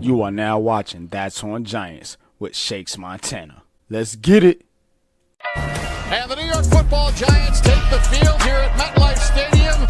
You are now watching That's on Giants with Shakes Montana. Let's get it. And the New York Football Giants take the field here at MetLife Stadium.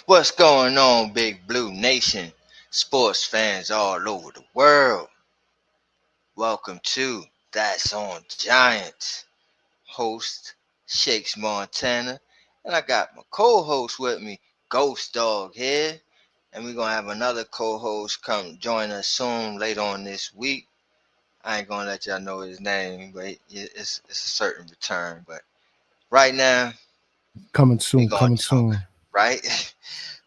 What's going on, Big Blue Nation? Sports fans all over the world. Welcome to That's on Giants. Host Shakes Montana. And I got my co-host with me, GhostDog here. And we're going to have another co-host come join us soon later on this week. I ain't going to let y'all know his name, but it's a certain return. But right now, coming soon, right?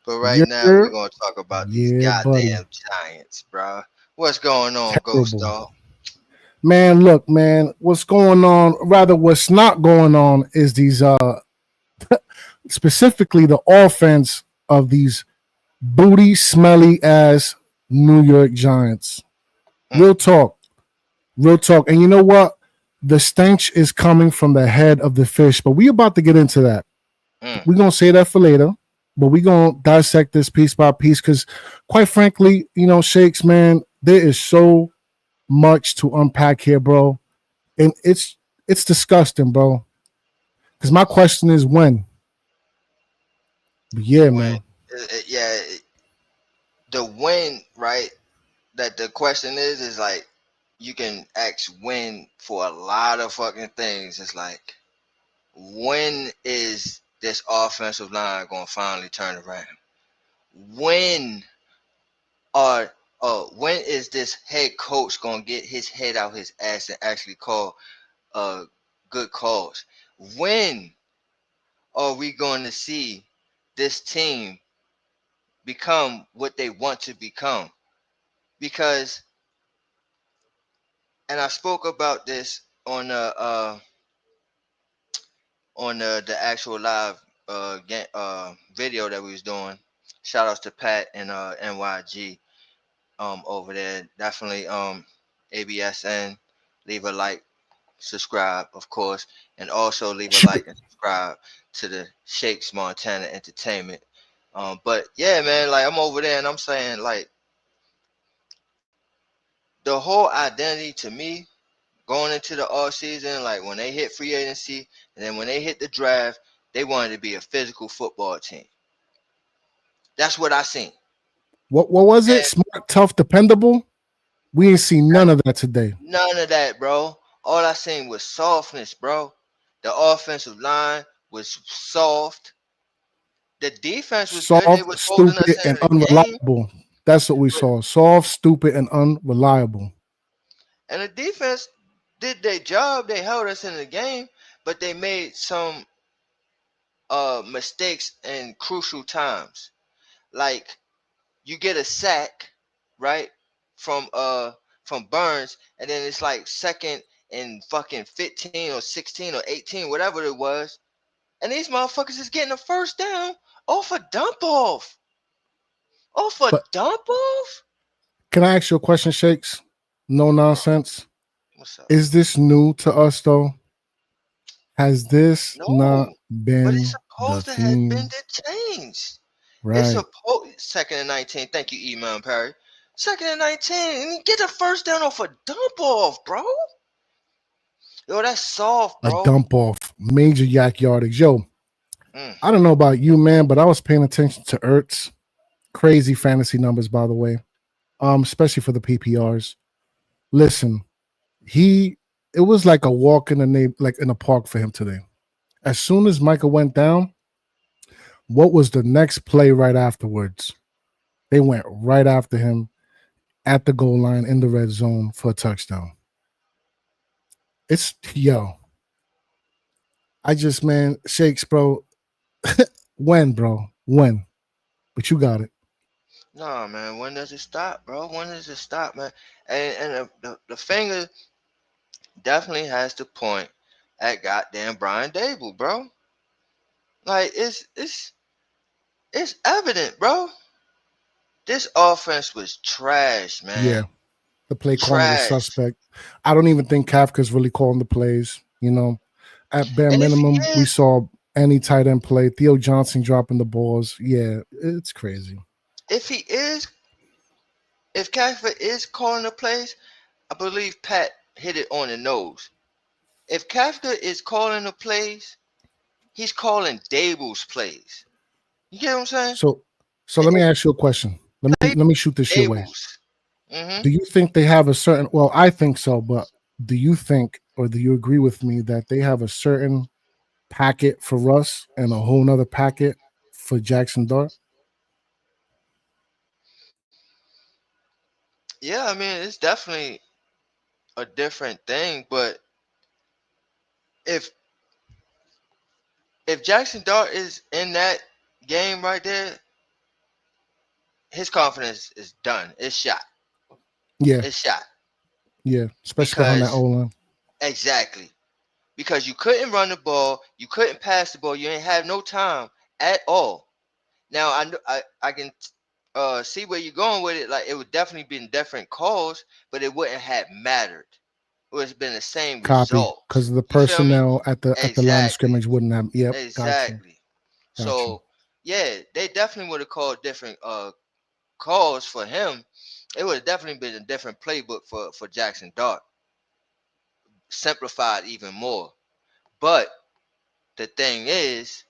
But right now, we're going to talk about these goddamn Giants, bro. What's going on, Ghost Dog? Man, look, man, what's going on, rather what's not going on is these, specifically the offense of these booty, smelly ass New York Giants. Real talk. And you know what? The stench is coming from the head of the fish, but we about to get into that. We're going to say that for later. But we're going to dissect this piece by piece because, quite frankly, you know, Shakes, man, there is so much to unpack here, bro. And it's disgusting, bro. Because my question is when? Yeah, man. Yeah. The when, right? That the question is like, you can ask when for a lot of fucking things. It's like, when is this offensive line going to finally turn around? When is this head coach going to get his head out his ass and actually call good calls? When are we going to see this team become what they want to become? Because, and I spoke about this on the actual live video that we was doing. Shout outs to Pat and NYG over there. Definitely ABSN. Leave a like, subscribe, of course, and also leave a like and subscribe to the Shakes Montana Entertainment. But yeah, man, like I'm over there and I'm saying like the whole identity to me going into the off season, like when they hit free agency and then when they hit the draft, they wanted to be a physical football team. That's what I seen. What was it? Smart, tough, dependable? We ain't seen none of that today. None of that, bro. All I seen was softness, bro. The offensive line was soft. The defense was soft, good. They was holding us in and the unreliable. Game. That's what we saw. Soft, stupid, and unreliable. And the defense did their job. They held us in the game, but they made some mistakes in crucial times. Like you get a sack, right, from Burns, and then it's like second and fucking 15 or 16 or 18, whatever it was. And these motherfuckers is getting a first down off a dump off. Dump off? Can I ask you a question, Shakes? No nonsense. What's up? Is this new to us, though? Has this not been? But it's supposed to have been the change. Right. It's supposed second and 19. Thank you, Email Perry. Second and 19. And get a first down off a dump off, bro. Yo, that's soft, bro. A dump off. Major yak yardage. Yo, I don't know about you, man, but I was paying attention to Ertz. Crazy fantasy numbers, by the way. Especially for the PPRs. Listen, it was like a walk in the park for him today. As soon as Michael went down, what was the next play right afterwards? They went right after him at the goal line in the red zone for a touchdown. Man, Shakes, bro. When, bro? When? But you got it. No, man. When does it stop, bro? When does it stop, man? And the finger definitely has to point at goddamn Brian Dable, bro. Like it's evident, bro. This offense was trash, Yeah, man. the play calling was Trash. suspect. I don't even think Kafka's really calling the plays. At bare And if he minimum, we is, saw any tight end play. Theo Johnson dropping the balls. Yeah, it's crazy. if he is, if Kafka is calling the plays, I believe Pat hit it on the nose. If Kafka is calling the plays, he's calling Dable's plays. You get what I'm saying? So, let me ask you a question. Let me shoot this your way. Dable's. Mm-hmm. Do you think they have a certain? Well, I think so, but do you think, or do you agree with me that they have a certain packet for Russ and a whole nother packet for Jackson Dart? Yeah, I mean it's definitely a different thing, but if Jackson Dart is in that game right there, his confidence is done. It's shot. Yeah, It's shot. yeah, especially behind that O Because line. exactly. Because you couldn't run the ball, you couldn't pass the ball, you ain't have no time at all. Now I can see where you're going with it. Like it would definitely been different calls, but it wouldn't have mattered. It would have been the same Copy, result. because the You feel me? personnel at the line of Exactly. scrimmage wouldn't have. Yep, got you, Exactly. got you. So yeah, they definitely would have called different calls for him. It would have definitely been a different playbook for Jackson Dart, simplified even more. But the thing is,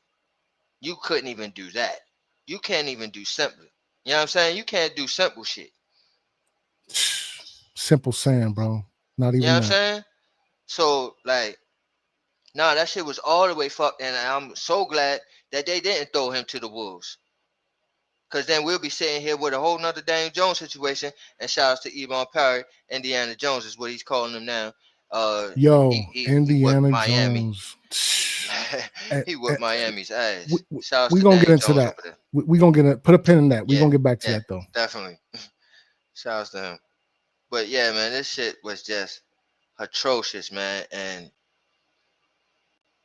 you couldn't even do that. You can't even do simple. You know what I'm saying? You can't do simple shit. Simple saying, bro. Not You know even what I'm that. saying? So like, nah, that shit was all the way fucked, and I'm so glad that they didn't throw him to the wolves. Cause then we'll be sitting here with a whole nother Daniel Jones situation. And shout outs to Ebon Perry, Indiana Jones is what he's calling him now. Yo, He whipped Indiana Miami. Jones. Eh, He eh, whipped Miami's we, ass. we, Shout outs we to gonna get Daniel into Jones that. over there. We gonna put a pin in that. We Yeah, gonna get back to yeah, that though. definitely. Shout outs to him. But yeah, man, this shit was just atrocious, man. And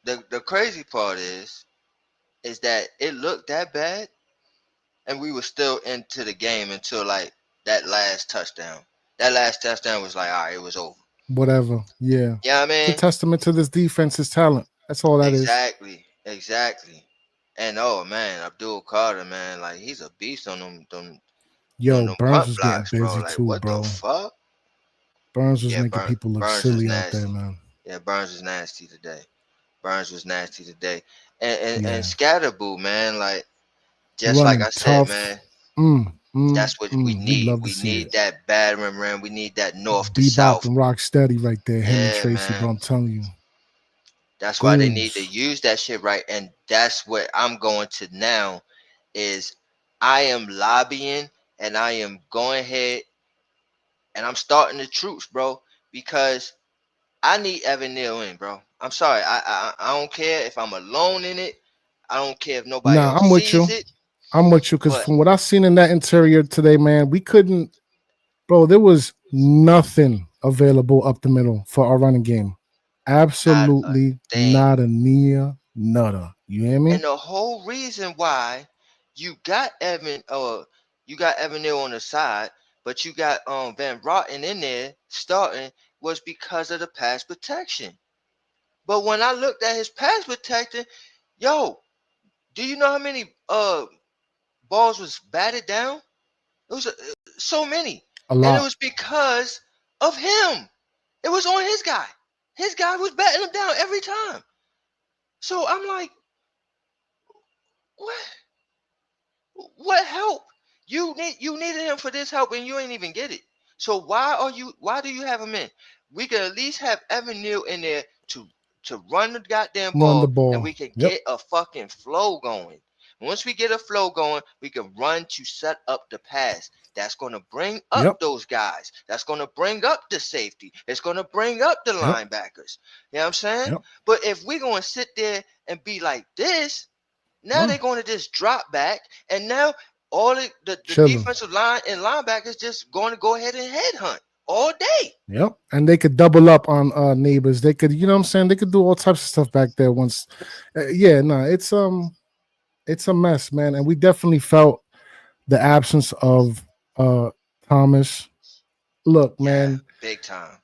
the crazy part is that it looked that bad, and we were still into the game until like that last touchdown. That last touchdown was like, all right, it was over. Whatever. Yeah. You know what I It's a mean? testament to this defense's talent. That's all that is. Exactly, exactly. And oh man, Abdul Carter, man, like he's a beast on Yo, them Burns punt was getting blocks, bro. busy Like too, what the bro. fuck? Burns was Yeah, making people look Burns was silly out there, nasty. man. Yeah, Burns was nasty today. Burns was nasty today. And Yeah. Scatterboo, man, like just like Running I said, tough. man, Mm, mm, that's what we mm. We need. love to We see need it. that battering ram. We need that north to Bebop south. and rock steady right there. Him and Yeah, Tracy, bro. man. I'm telling you. That's why they need to Goons. use that shit right. And that's what I'm going to now is I am lobbying and I am going ahead and I'm starting the troops, bro, because I need Evan Neal in, bro. I'm sorry. I don't care if I'm alone in it. I don't care if nobody Nah, else I'm with sees you. it. I'm with you because But from what I've seen in that interior today, man, we couldn't, bro. There was nothing available up the middle for our running game. not a Absolutely thing. not a near nutter. You hear me? And the whole reason why you got Evan Neal on the side, but you got Van Rotten in there starting was because of the pass protection. But when I looked at his pass protection, yo, do you know how many balls was batted down? It was so many, A and it lot. was because of him. It was on his guy. His guy was batting him down every time. So I'm like, what? What help? You needed him for this help and you ain't even get it. So why do you have him in? We could at least have Evan Neal in there to run the goddamn Run the ball and ball. we can Yep. get a fucking flow going. Once we get a flow going, we can run to set up the pass. That's going to bring up Yep. those guys. That's going to bring up the safety. It's going to bring up the Yep. linebackers. You know what I'm saying? Yep. But if we're going to sit there and be like this, now No. they're going to just drop back, and now all the Chilling. defensive line and linebackers just going to go ahead and headhunt all day. Yep. And they could double up on neighbors. They could, you know what I'm saying? They could do all types of stuff back there once. It's a mess, man. And we definitely felt the absence of Thomas. Look, man, big time.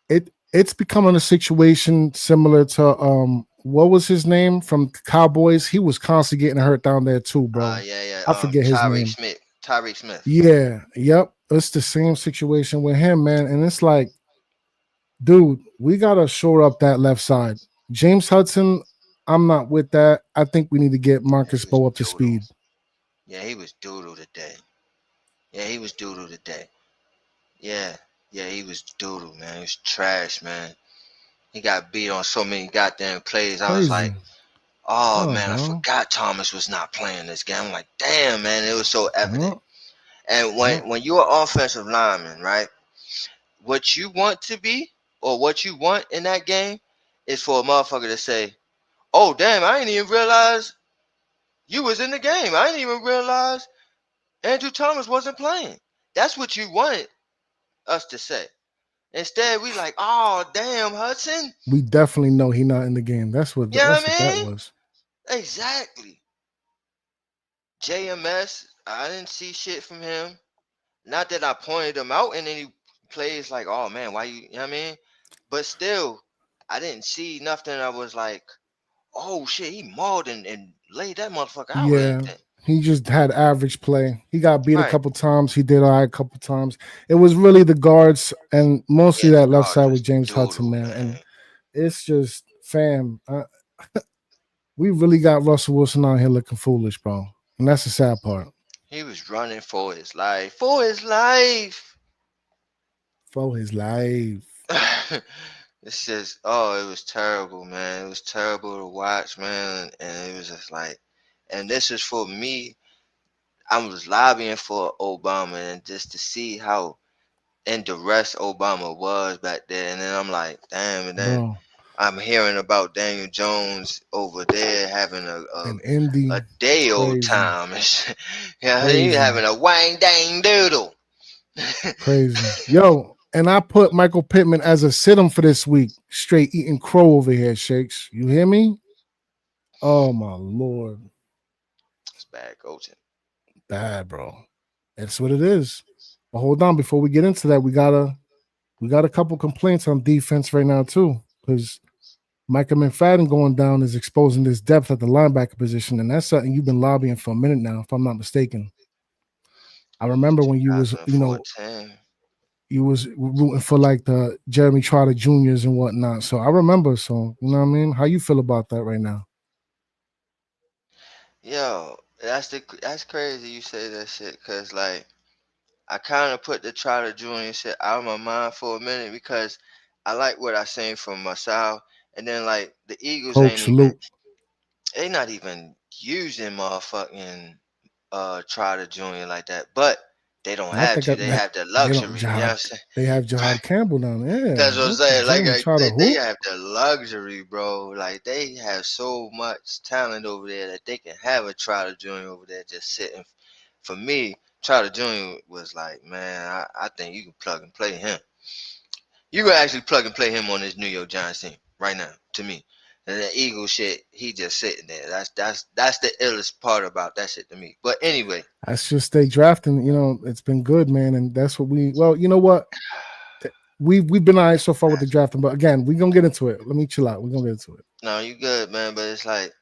It's becoming a situation similar to what was his name from Cowboys? He was constantly getting hurt down there too, bro. I forget his name. Tyreek Smith. Yeah, yep. It's the same situation with him, man. And it's like, dude, we gotta shore up that left side. James Hudson, I'm not with that. I think we need to get Marcus Bow up to speed. Yeah, he was doodle today. Yeah, he was doodle today. Yeah, he was doodle, man. He was trash, man. He got beat on so many goddamn plays. I was like, oh man, I forgot Thomas was not playing this game. I'm like, damn, man, it was so evident. And when you're an offensive lineman, right, what you want to be or what you want in that game is for a motherfucker to say, oh, damn, I didn't even realize you was in the game. I didn't even realize Andrew Thomas wasn't playing. That's what you wanted us to say. Instead, we like, oh, damn, Hudson. We definitely know he not in the game. That's what, what that was. Exactly. JMS, I didn't see shit from him. Not that I pointed him out in any plays like, oh, man, why you know what I mean? But still, I didn't see nothing. I was like, oh, shit, he mauled and laid that motherfucker out. Yeah. He just had average play. He got beat a couple times. He did all right a couple times. It was really the guards and mostly that left side with James Hudson, man. And it's just, fam, we really got Russell Wilson out here looking foolish, bro. And that's the sad part. He was running for his life. For his life. For his life. It's just, it was terrible, man. It was terrible to watch, man. And it was just like, and this is for me. I was lobbying for Obama and just to see how in duress Obama was back there. And then I'm like, damn. And then I'm hearing about Daniel Jones over there having a day old time. Yeah, he's having a wang dang doodle. Crazy. Yo, and I put Michael Pittman as a sit-em for this week. Straight eating crow over here, Shakes. You hear me? Oh my Lord. It's bad coaching. Bad, bro. That's what it is. But hold on, before we get into that, we got a couple complaints on defense right now too, because Micah McFadden going down is exposing this depth at the linebacker position, and that's something you've been lobbying for a minute now, if I'm not mistaken. I remember when you was, you was rooting for like the Jeremy Trotter Juniors and whatnot. So I remember. So you know what I mean? How you feel about that right now? Yo, that's crazy you say that shit, because like I kind of put the Trotter Junior shit out of my mind for a minute because I like what I seen from Masao, and then like the Eagles they not even using motherfucking Trotter Junior like that, but they don't have to. They have the luxury. You know what I'm saying? They have Jihad Campbell down there. That's what I'm saying. Like they have the luxury, bro. Like they have so much talent over there that they can have a Trotter Junior over there just sitting. For me, Trotter Junior was like, man, I think you can plug and play him. You can actually plug and play him on this New York Giants team right now. To me. And the Eagle shit, he just sitting there. That's the illest part about that shit to me. But anyway, that's just they drafting. You know, it's been good, man, and that's what we. Well, you know what, we've been all right so far with the drafting, but again, we're gonna get into it. Let me chill out. We're gonna get into it. No, you good, man. But it's like,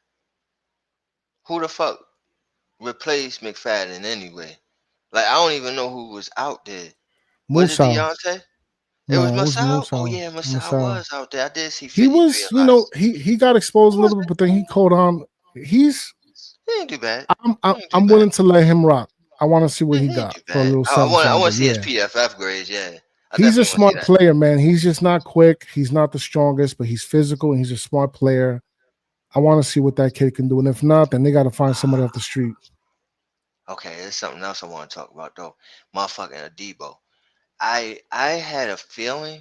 who the fuck replaced McFadden anyway? Like I don't even know who was out there. Was it Deontay? It was Masao. Oh yeah, Masao was out there. I did see. He was, you know, he got exposed a little bit, but then he caught on. He ain't too bad. I'm willing to let him rock. I want to see what he got for a little something. I want to see his PFF grades. Yeah, he's a smart player, man. He's just not quick. He's not the strongest, but he's physical and he's a smart player. I want to see what that kid can do, and if not, then they got to find somebody off the street. Okay, there's something else I want to talk about though. Motherfucking Adebo. I had a feeling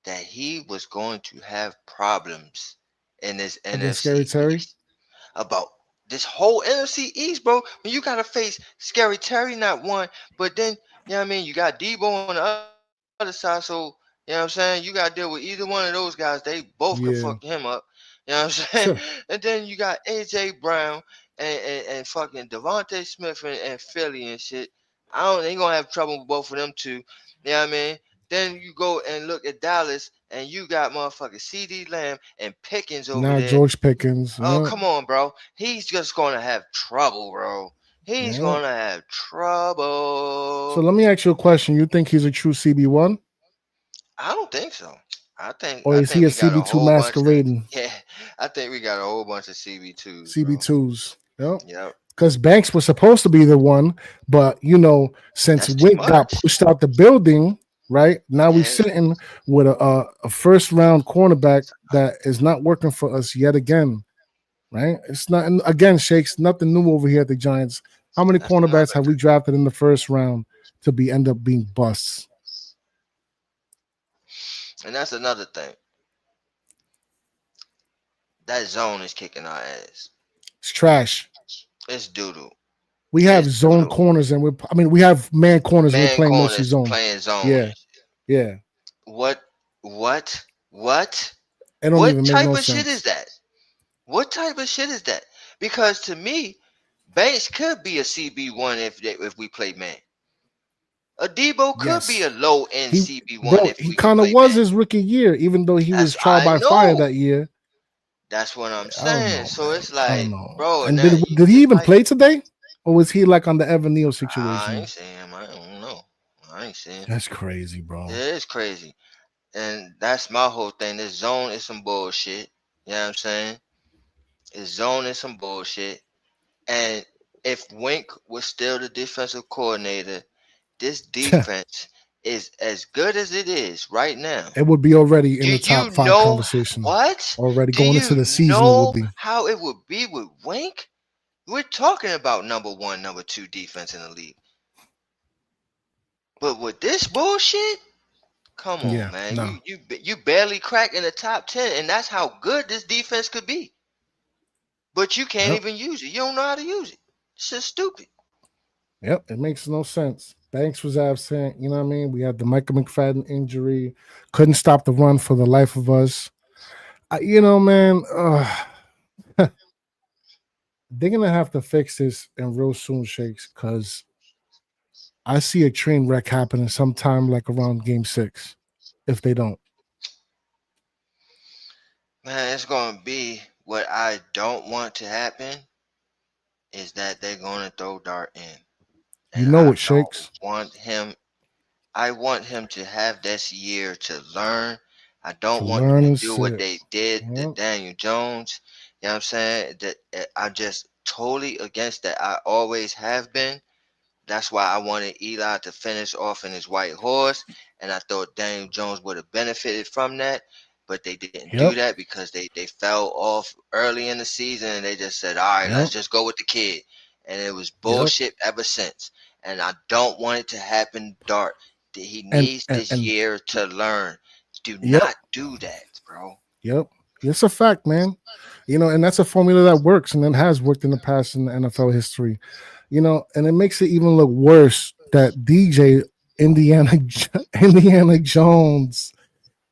that he was going to have problems in this Scary Terry? about this whole NFC East, bro. When you gotta face Scary Terry, not one, but then you know what I mean. You got Debo on the other side, so you know what I'm saying. You gotta deal with either one of those guys. They both can fuck him up. Yeah. You know what I'm saying. And then you got AJ Brown and fucking Devontae Smith and Philly and shit. I don't. They gonna have trouble with both of them too. You know what I mean. Then you go and look at Dallas, and you got motherfucking CD Lamb and Pickens over Now there. George Pickens. Oh, Yeah. come on, bro. He's just gonna have trouble, bro. He's Yeah. gonna have So trouble. let me ask you a question. You think he's a true CB1? I don't think so. I think Or I is he think a we got a CB2 whole bunch of masquerading? yeah. I think we got a whole bunch of CB2s, bro. CB2s. Yep. Yep. Because Banks was supposed to be the one, but since That's too Wick got much. pushed out the building, right now we Yeah. sitting with a first round cornerback that is not working for us yet again. Right? It's not again, Shakes. Nothing new over here at the Giants. How many That's another cornerbacks have we thing. drafted in the first round to end up being busts? And that's another thing. That zone is kicking our ass. It's trash. It's doodle. We have It's zone doodle. corners we have man corners and we're Man playing mostly corners zone. playing zone Yeah, and shit. yeah. What? What? What? It don't What even make type no of shit is sense. that? What type of shit is that? Because to me, Banks could be a CB1 if we play man. A Debo could be Yes. a low end He CB1 bro, if he we kind of play was man. his rookie year, even though he was That's trial I by fire know. that year. That's what I'm I don't saying. know, So man. it's I don't like, know. bro, And now did he it's even like play today? Or was he like on the Evan Neal I ain't situation? seeing him. I don't know. I ain't seeing him. That's crazy, It bro. is crazy. And that's my whole thing. This zone is some bullshit. You know what I'm saying? This zone is some bullshit. And if Wink was still the defensive coordinator, this defense is as good as it is right now. It would be already in Do the you top five know conversation. what? Already Do going into you the season, it would know be. how it would be with Wink? We're talking about number one, number two defense in the league. But with this bullshit, come on, Yeah, man. no. You barely crack in the top 10, and that's how good this defense could be. But you can't Yep. even use it. You don't know how to use it. It's just stupid. Yep. It makes no sense. Banks was absent. You know what I mean? We had the Michael McFadden injury. Couldn't stop the run for the life of us. Man, they're gonna have to fix this in real soon, Shakes, because I see a train wreck happening sometime like around game 6 if they don't. Man, it's going to be what I don't want to happen is that they're going to throw Dart in. You And know I it, don't Shakes. want him. I want him to have this year to learn. I To don't want them learn to and do what sit. they did to Yep. Daniel Jones. You know what I'm saying? That I'm just totally against that. I always have been. That's why I wanted Eli to finish off in his white horse, and I thought Daniel Jones would have benefited from that, but they didn't do Yep. that because they fell off early in the season and they just said, all right, let's Yep. just go with the kid. And it was Yep. bullshit ever since. And I don't want it to happen, Dart. He And needs and, this and year to learn. Do yep. not do that, bro. Yep. It's a fact, man. And that's a formula that works and it has worked in the past in the NFL history. And it makes it even look worse that DJ Indiana Indiana Jones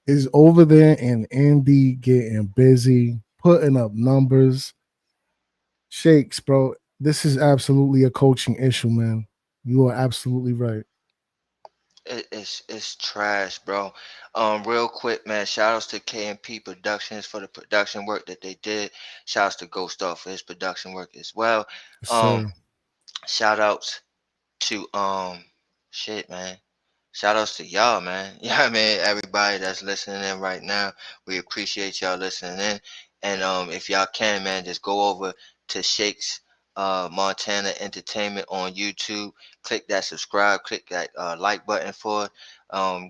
is over there in Indy getting busy, putting up numbers. Shakes, bro. This is absolutely a coaching issue, man. You are absolutely right. It's trash, bro. Real quick, man. Shout outs to KMP Productions for the production work that they did. Shout outs to GhostDog for his production work as well. Yes, Um, sir. shout outs to shit, man. Shout outs to y'all, man. Yeah, I mean everybody that's listening in right now. We appreciate y'all listening in. And if y'all can, man, just go over to Shakes Montana Entertainment on YouTube. Click that subscribe, click that like button for it.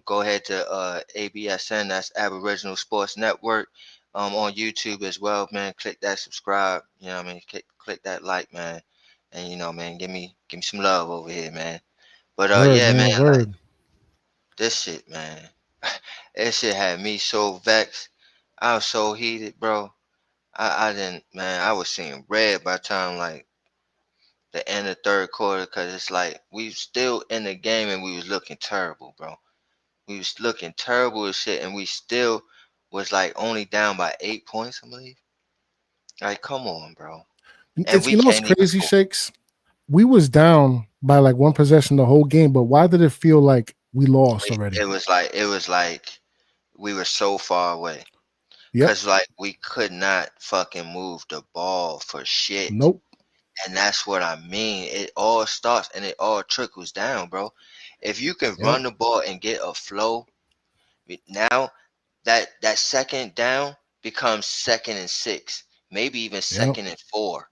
Go ahead to ABSN, that's Aboriginal Sports Network, on YouTube as well, man. Click that subscribe, you know what I mean? Click that like, man. And man, give me some love over here, man. But Word, yeah, man, man. like Word. this shit, man. That shit had me so vexed. I was so heated, bro. I didn't, man. I was seeing red by the time like the end of third quarter, because it's like we still in the game and we was looking terrible, bro. We was looking terrible as shit, and we still was like only down by 8 points, I believe. Like, come on, bro. And It's we what's can't even crazy, score. Shakes. We was down by like one possession the whole game, but why did it feel like we lost already? It was like we were so far away. Yep. Cause like we could not fucking move the ball for shit. Nope. And that's what I mean. It all starts and it all trickles down, bro. If you can Yep. run the ball and get a flow, now that second down becomes 2nd and 6, maybe even Yep. 2nd and 4.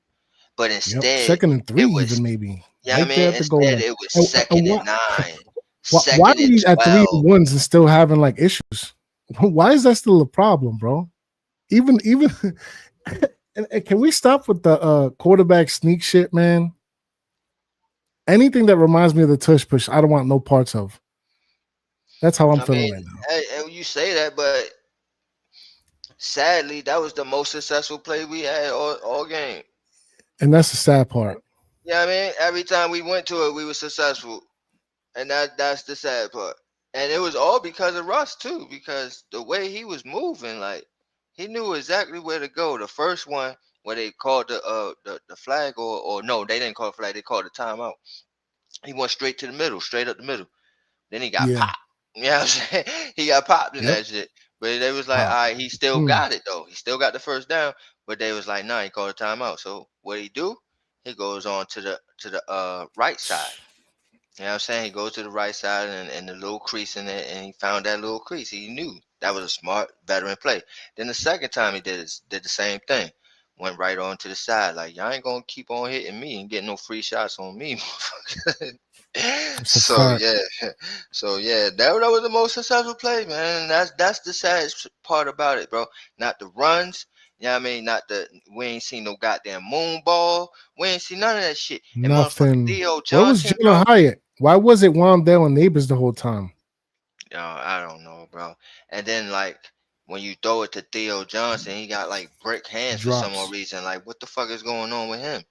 But Yep. instead, Second and three, it even was, maybe yeah, I right there mean, at the goal instead line. it was And second what? and nine, Why second are and we at 12. 3-1s and still having like issues? Why is that still a problem, bro? Even and can we stop with the quarterback sneak shit, man? Anything that reminds me of the tush push, I don't want no parts of. That's how I'm I feeling mean, right now. and you say that, but sadly, that was the most successful play we had all game. And that's the sad part. Yeah, I mean, every time we went to it, we were successful, and that's the sad part. And it was all because of Russ too, because the way he was moving, like he knew exactly where to go. The first one where they called the flag, or no, they didn't call it flag, they called the timeout. He went straight to the middle, straight up the middle. Then he got Yeah. popped. You know what I'm saying? He got popped in Yep. that shit. But they was like, all Pop. right, he still Mm. got it though. He still got the first down. But they was like, nah, he called a timeout. So what he do? He goes on to the right side. You know what I'm saying? He goes to the right side and the little crease in it, and he found that little crease. He knew that was a smart veteran play. Then the second time he did the same thing. Went right on to the side. Like, y'all ain't gonna keep on hitting me and getting no free shots on me, motherfucker. It's a So fact. yeah, so yeah, that was the most successful play, man. And that's the sad part about it, bro. Not the runs, you know what I mean? Not the we ain't seen no goddamn moon ball. We ain't seen none of that shit. And motherfucking Nothing. Theo Where was Johnson, bro. Jalen Hyatt? Why was it Wandale and Neighbors the whole time? Yo, I don't know, bro. And then like when you throw it to Theo Johnson, he got like brick hands for some odd Drops. reason. Like, what the fuck is going on with him?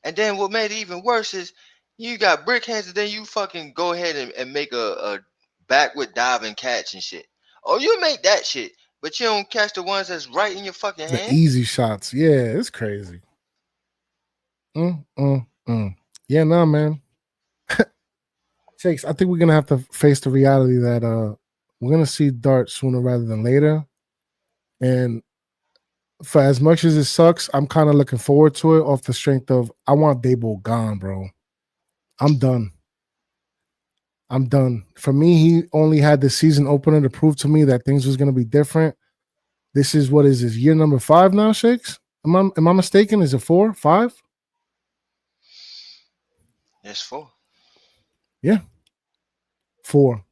And then what made it even worse is you got brick hands, and then you fucking go ahead and make a backward dive and catch and shit. Oh, you make that shit, but you don't catch the ones that's right in your fucking The hand. easy shots. Yeah, it's crazy. Yeah, no, man. Shakes, I think we're gonna have to face the reality that we're gonna see Dart sooner rather than later. And for as much as it sucks, I'm kind of looking forward to it off the strength of I want Dable gone, bro. I'm done. I'm done. For me, he only had the season opener to prove to me that things was gonna be different. This is what is this year number 5 now, Shakes? Am I mistaken? Is it 4, 5? It's four. Yeah, 4.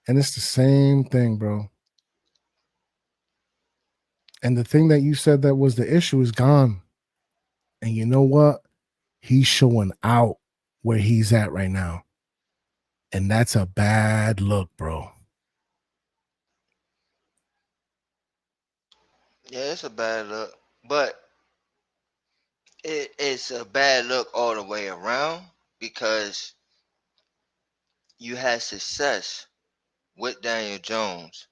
And it's the same thing, bro. And the thing that you said that was the issue is gone. And you know what? He's showing out where he's at right now. And that's a bad look, bro. Yeah, it's a bad look, but it's a bad look all the way around because you had success with Daniel Jones,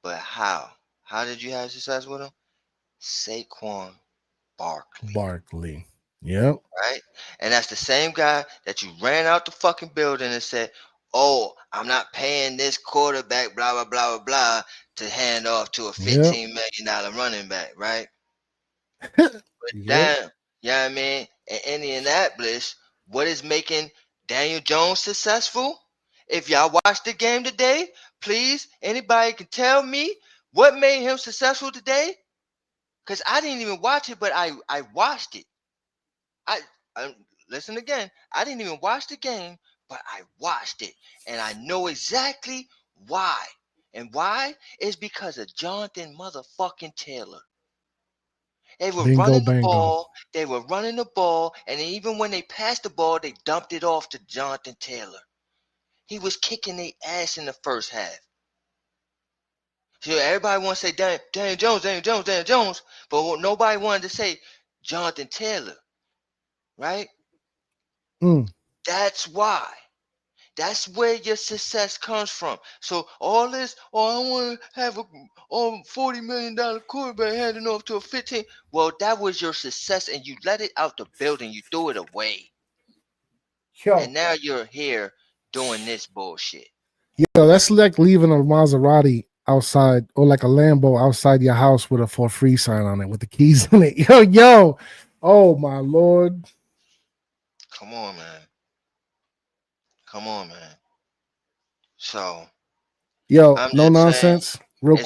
but how? How did you have success with him? Saquon Barkley, Barkley. Yep. right? And that's the same guy that you ran out the fucking building and said, "Oh, I'm not paying this quarterback, blah blah blah blah blah, to hand off to a Yep. $15 million running back," right? But Yep. damn, you know what I mean? In Indianapolis, what is making Daniel Jones successful? If y'all watched the game today, please, anybody can tell me what made him successful today? Because I didn't even watch it, but I watched it. I, I listen again. I didn't even watch the game, but I watched it, and I know exactly why. And why is because of Jonathan motherfucking Taylor. They were Bingo running the bango. ball. They were running the ball, and even when they passed the ball, they dumped it off to Jonathan Taylor. He was kicking their ass in the first half. So everybody wants to say Daniel Jones, but nobody wanted to say Jonathan Taylor, right? That's why. That's where your success comes from. So all this, I want to have a $40 million quarterback handing off to a 15. Well, that was your success, and you let it out the building. You threw it away. Yo. And now you're here doing this bullshit. Yo, that's like leaving a Maserati outside or like a Lambo outside your house with a for free sign on it with the keys in it. Yo. Oh, my Lord. Come on, man. So, yo, I'm no just nonsense. saying, Real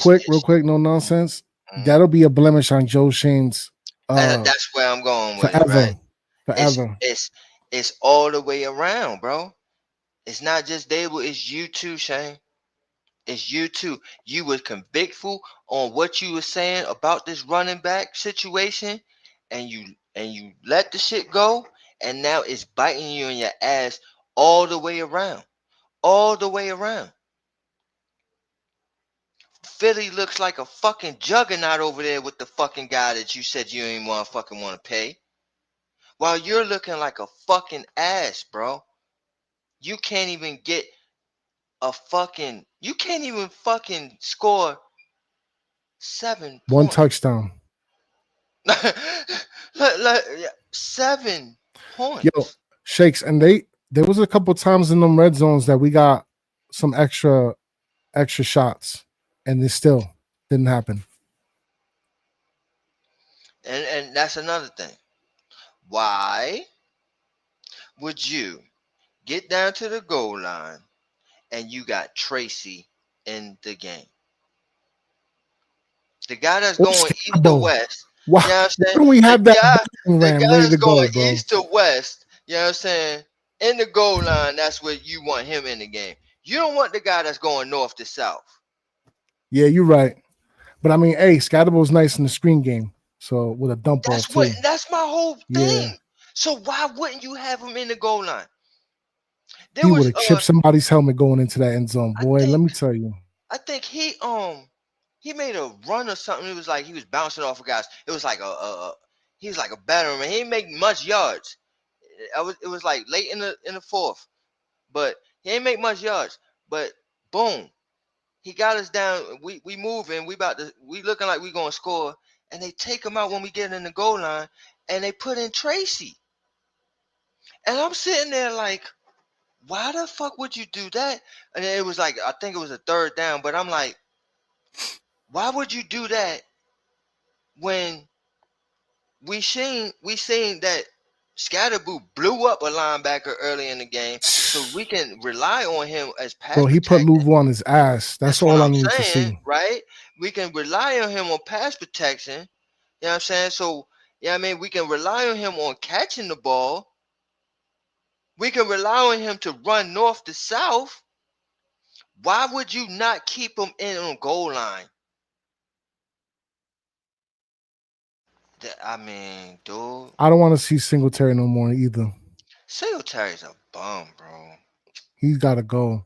quick, no nonsense. That'll be a blemish on Joe Shane's. And that's where I'm going with forever, it, right? forever. It's all the way around, bro. It's not just Dable, it's you too, Shane. It's you too. You were convictful on what you were saying about this running back situation, and you let the shit go, and now it's biting you in your ass all the way around. All the way around. Philly looks like a fucking juggernaut over there with the fucking guy that you said you ain't want to pay. While you're looking like a fucking ass, bro. You can't even get you can't even fucking score 7 One points. touchdown. 7 points. Yo, Shakes, and there was a couple times in them red zones that we got some extra shots, and it still didn't happen. And that's another thing. Why would you get down to the goal line and you got Tracy in the game? The guy that's going east to west. Why, you know what I'm saying? Why don't we have the that guy ready that's to go, going bro? east to west, you know what I'm saying? In the goal line, that's where you want him in the game. You don't want the guy that's going north to south. Yeah, you're right. But I mean, hey, Scatterbow's nice in the screen game. So with a dump off too. That's my whole thing. Yeah. So why wouldn't you have him in the goal line? He would have chipped somebody's helmet going into that end zone, boy. Let me tell you. I think he made a run or something. It was like he was bouncing off of guys. It was like he was like a battering man. He didn't make much yards. It was like late in the fourth, but he didn't make much yards. But boom, he got us down. We moving. We looking like we gonna score, and they take him out when we get in the goal line, and they put in Tracy. And I'm sitting there like, why the fuck would you do that? And it was like, I think it was a third down, but I'm like, why would you do that when we seen that Scatterboo blew up a linebacker early in the game, so we can rely on him as pass Bro, he protection. put Louvo on his ass. That's all I need to see. Right? We can rely on him on pass protection. You know what I'm saying? So, yeah, I mean, we can rely on him on catching the ball. We can rely on him to run north to south. Why would you not keep him in on goal line? I mean, dude. I don't want to see Singletary no more either. Singletary's a bum, bro. He's got to go.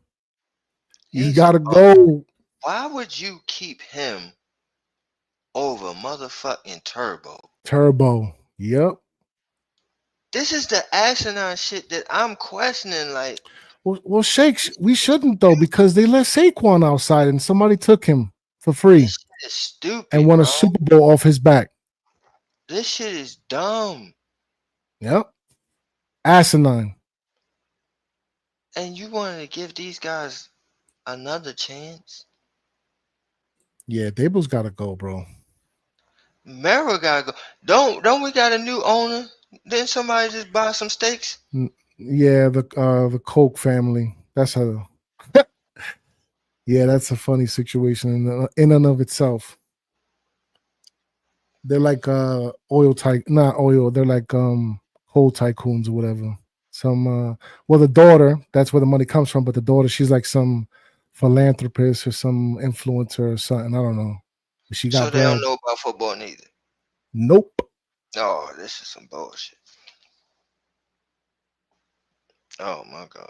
He's got to go. Why would you keep him over motherfucking Turbo. Yep. This is the asinine shit that I'm questioning. Like, well, Shakes, we shouldn't though, because they let Saquon outside and somebody took him for free. This shit is stupid, and won a Super Bowl off his back. This shit is dumb. Yep. Asinine. And you wanted to give these guys another chance? Yeah, Dable's got to go, bro. Merrill got to go. Don't we got a new owner? Didn't somebody just buy some steaks? Yeah, the Koch family. That's a yeah, that's a funny situation in and of itself. They're like oil type, not oil. They're like coal tycoons or whatever. Some well, the daughter, that's where the money comes from. But the daughter, she's like some philanthropist or some influencer or something. I don't know. But she got. So they don't know about football neither. Nope. Oh, this is some bullshit. Oh my gosh.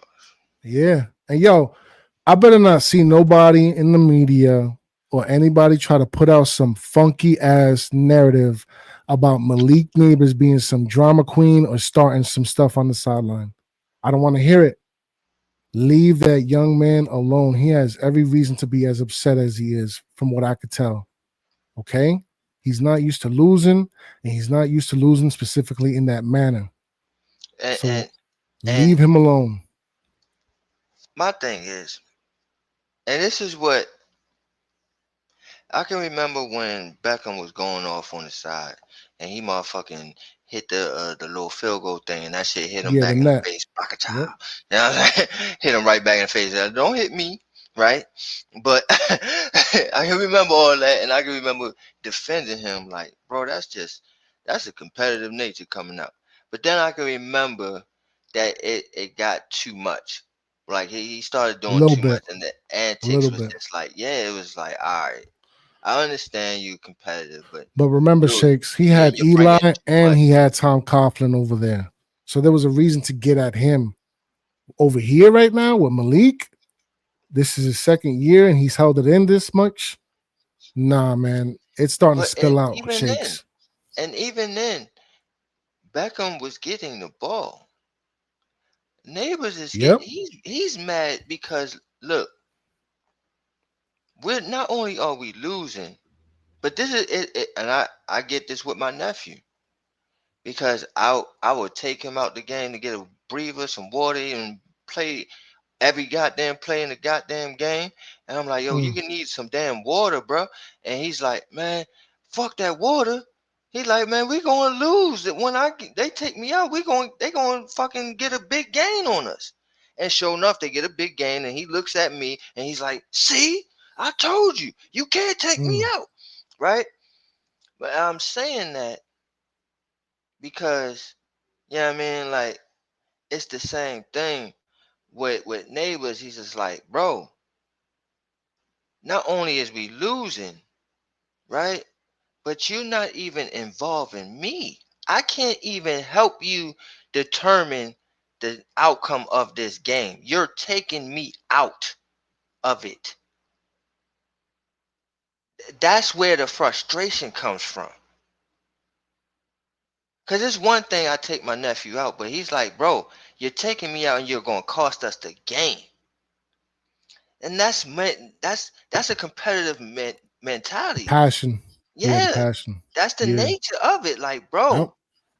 Yeah, and yo, I better not see nobody in the media or anybody try to put out some funky ass narrative about Malik Neighbors being some drama queen or starting some stuff on the sideline. I don't want to hear it. Leave that young man alone. He has every reason to be as upset as he is, from what I could tell. Okay? He's not used to losing, and he's not used to losing specifically in that manner. So leave him alone. My thing is, and this is what I can remember when Beckham was going off on the side, and he motherfucking hit the little field goal thing, and that shit hit him Yeah, back the in the net. face. Yep. You know what I'm saying? Hit him right back in the face. Don't hit me, right? But I can remember all that, and I can remember defending him like, bro, that's a competitive nature coming out. But then I can remember that it got too much. Like he started doing Little too bit. much, and the antics Little was bit. just like, yeah, it was like, all right. I understand you competitive, but remember, Shakes, he had you're bringing Eli too and much. he had Tom Coughlin over there. So there was a reason to get at him. Over here right now with Malik, this is his second year and he's held it in this much. Nah, man. It's starting to spill out, Shakes. Even then, Beckham was getting the ball. Neighbors is Yep. he's mad because look, we're not only are we losing, but this is it, and I get this with my nephew because I would take him out the game to get a breather, some water, and play every goddamn play in the goddamn game. And I'm like, yo, you can need some damn water, bro. And he's like, man, fuck that water. He's like, man, we gonna lose. When they take me out, they gonna fucking get a big gain on us. And sure enough, they get a big gain. And he looks at me and he's like, see, I told you, you can't take me out, right? But I'm saying that because, you know what I mean, like it's the same thing with neighbors. He's just like, bro, not only is we losing, right? But you're not even involving me. I can't even help you determine the outcome of this game. You're taking me out of it. That's where the frustration comes from. Because it's one thing I take my nephew out, but he's like, bro, you're taking me out and you're going to cost us the game. And that's a competitive mentality. Passion. Yeah, the passion. that's the nature of it. Like, bro, Yep.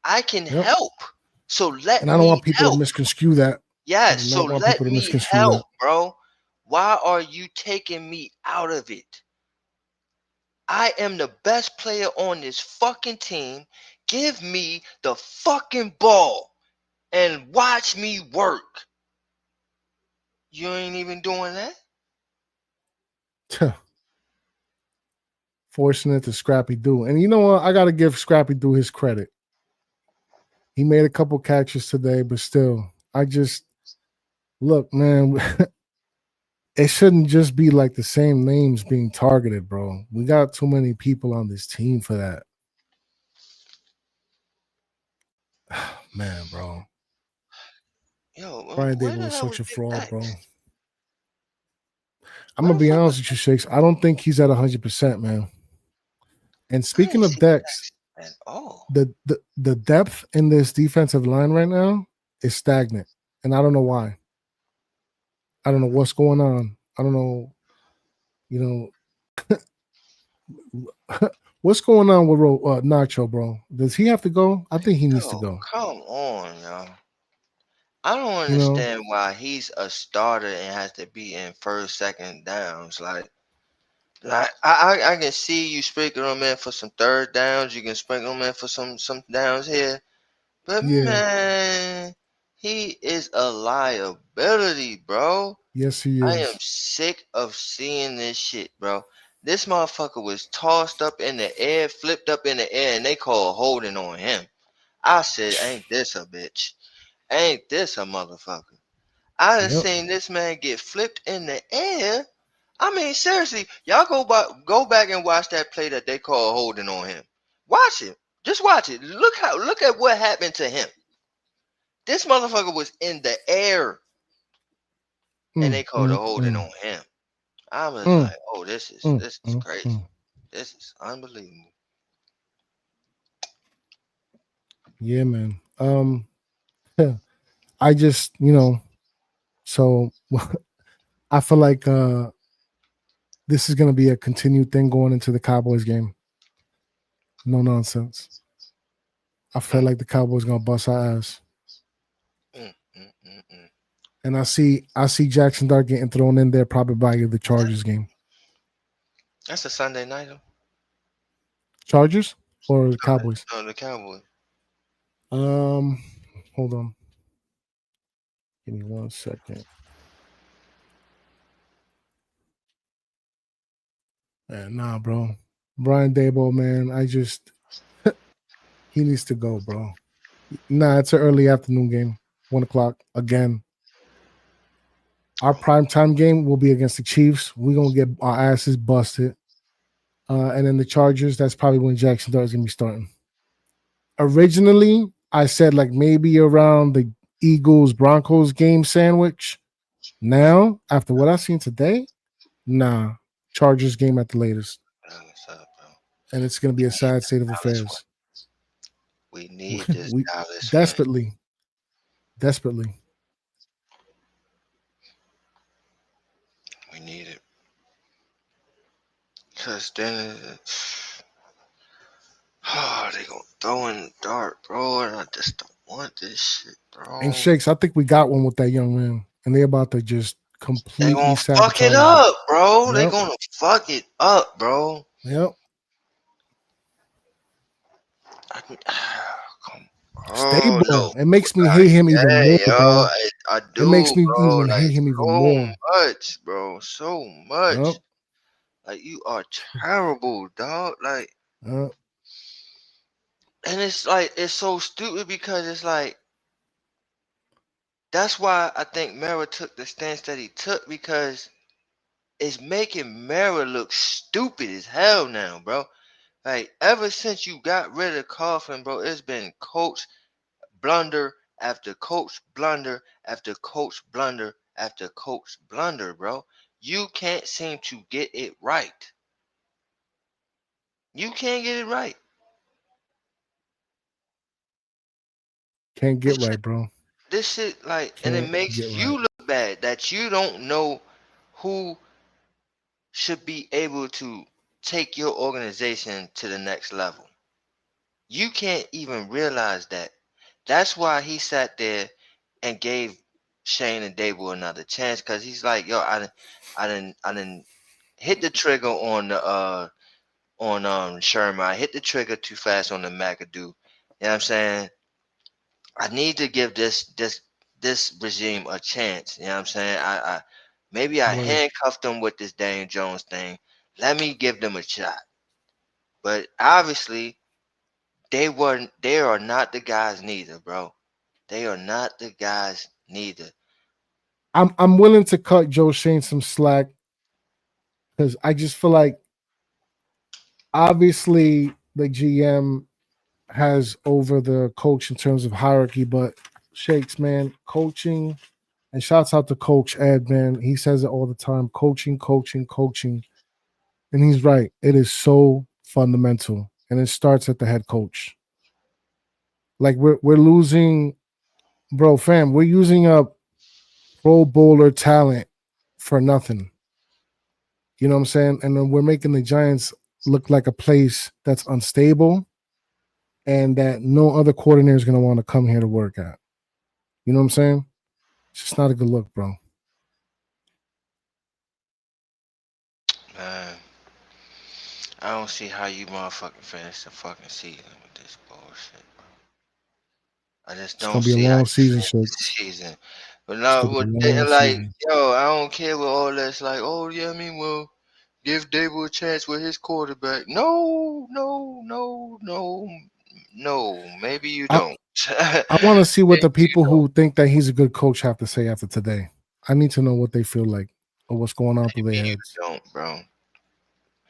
I can help. So let And I don't me want people help. to misconstrue that. Yes, I do so not want let people to me misconstrue help, that. bro. Why are you taking me out of it? I am the best player on this fucking team. Give me the fucking ball and watch me work. You ain't even doing that? Forcing it to Scrappy Doo. And you know what? I got to give Scrappy Doo his credit. He made a couple catches today, but still, look, man, it shouldn't just be like the same names being targeted, bro. We got too many people on this team for that. Man, bro. Yo, Brian where Dable the is hell such a was Big fraud, Mac? bro. I'm going to be honest with you, Shakes. I don't think he's at 100%, man. And speaking of Dex, the depth in this defensive line right now is stagnant. And I don't know why. I don't know what's going on. I don't know, what's going on with Nacho, bro? Does he have to go? I think he needs to go. Come on, y'all. I don't understand why he's a starter and has to be in first, second downs. Like I can see you sprinkle him in for some third downs. You can sprinkle him in for some downs here. But man, he is a liability, bro. Yes, he I is. am sick of seeing this shit, bro. This motherfucker was tossed up in the air, flipped up in the air, and they called holding on him. I said, ain't this a bitch? Ain't this a motherfucker? I done seen this man get flipped in the air. I mean, seriously, y'all go back and watch that play that they call holding on him. Watch it. Just watch it. Look at what happened to him. This motherfucker was in the air, and they called a holding on him. I was like, oh, this is crazy. mm. This is unbelievable. Yeah, man. I just, so I feel like this is going to be a continued thing going into the Cowboys game. No nonsense. I feel like the Cowboys going to bust our ass. And I see Jackson Dart getting thrown in there probably by the Chargers game. That's a Sunday night. Chargers or Cowboys? No, the Cowboys. Hold on. Give me 1 second. Nah, bro. Brian Daboll, man, he needs to go, bro. Nah, it's an early afternoon game. 1 o'clock again. Our primetime game will be against the Chiefs. We're going to get our asses busted. And then the Chargers, that's probably when Jackson Dart is going to be starting. Originally, I said like maybe around the Eagles-Broncos game sandwich. Now, after what I've seen today, nah. Chargers game at the latest. And it's going to be a sad state of affairs. We need this Dallas desperately. Win. Desperately. We need it. Because then they going to throw in the dart, bro. And I just don't want this shit, bro. And Shakes, I think we got one with that young man. And they're about to just completely they gonna fuck it up, bro. Yep. They going to fuck it up, bro. Yep. Stable. No. It makes me hate him even more, bro. I do. It makes me bro. even hate him even more. So much, bro. So much. Yep. Like, you are terrible, dog. Like, and it's like, it's so stupid because it's like, that's why I think Mara took the stance that he took, because it's making Mara look stupid as hell now, bro. Like, ever since you got rid of Coughlin, bro, it's been coach blunder after coach blunder after coach blunder after coach blunder, bro. You can't seem to get it right. You can't get it right. Can't get right, bro. This shit, like, and it makes you look bad that you don't know who should be able to take your organization to the next level. You can't even realize that. That's why he sat there and gave Shane and Daboll another chance, because he's like, yo, I didn't hit the trigger on the Sherman. I hit the trigger too fast on the McAdoo. You know what I'm saying? I need to give this regime a chance. You know what I'm saying? I maybe I handcuffed them with this Daniel Jones thing. Let me give them a shot. But obviously, they are not the guys neither, bro. They are not the guys neither. I'm willing to cut Joe Shane some slack, because I just feel like obviously the GM has over the coach in terms of hierarchy, but Shakes, man, coaching, and shouts out to Coach Ed, man. He says it all the time: coaching. And he's right. It is so fundamental, and it starts at the head coach. Like, we're losing, bro, fam. We're using up Pro Bowler talent for nothing. You know what I'm saying? And then we're making the Giants look like a place that's unstable and that no other coordinator is going to want to come here to work at. You know what I'm saying? It's just not a good look, bro. Man, I don't see how you motherfucking finish the fucking season with this bullshit, bro. I just don't see how you finish the season. But no, like, yo, I don't care with all this. Like, oh yeah, I mean, well, give Daboll a chance with his quarterback. No. Maybe you don't. I want to see what the people who think that he's a good coach have to say after today. I need to know what they feel like or what's going on through their heads. Don't, bro.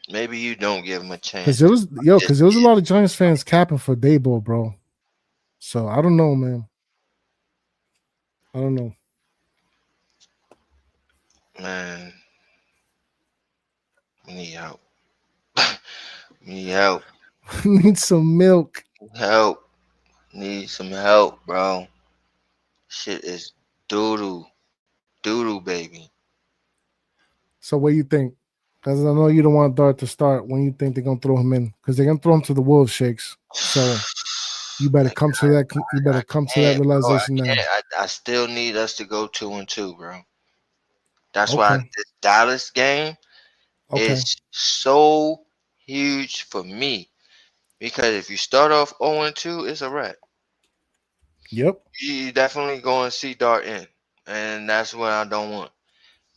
Maybe you don't give him a chance. Because there was a lot of Giants fans capping for Daboll, bro. So I don't know, man. I don't know. Man, Need help. Need some milk. Help. Need some help, bro. Shit is doodoo. Doodoo, baby. So what do you think? Because I know you don't want Dart to start. When you think they're gonna throw him in? Because they're gonna throw him to the Wolves, Shakes. So you better come to that. You better come to that Can't, bro. I realization now. can't. I still need us to go 2-2, bro. That's why Okay. this Dallas game Okay. is so huge for me. Because if you start off 0-2, it's a wrap. Yep. You definitely going to see Dart in. And that's what I don't want.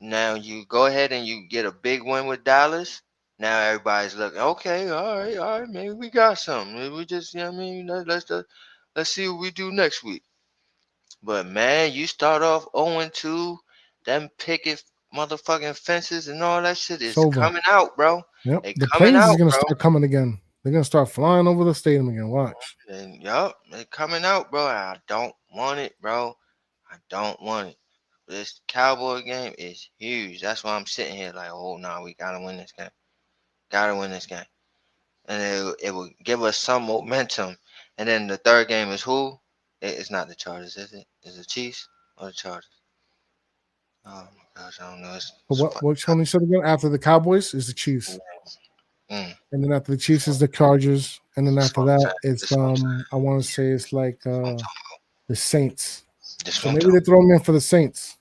Now you go ahead and you get a big win with Dallas. Now everybody's looking, okay, all right, maybe we got something. Maybe we just, you know what I mean, let's see what we do next week. But man, you start off 0-2, them picket motherfucking fences and all that shit It's is over. coming out, bro. Yep. They The coming planes is out, gonna bro. start coming again. They're gonna start flying over the stadium again. Watch. And yup, they coming out, bro. I don't want it, bro. I don't want it. This Cowboy game is huge. That's why I'm sitting here like, oh no, we gotta win this game. Gotta win this game. And it will give us some momentum. And then the third game is who? It's not the Chargers, is it? Is it the Chiefs or the Chargers? Oh my gosh, I don't know. Which one you said again? After the Cowboys is the Chiefs, Mm, and then after the Chiefs is the Chargers, and then this after what I'm that saying. it's This what I'm saying. I want to say it's like I'm the Saints. This So what I'm maybe talking. they throw him in for the Saints.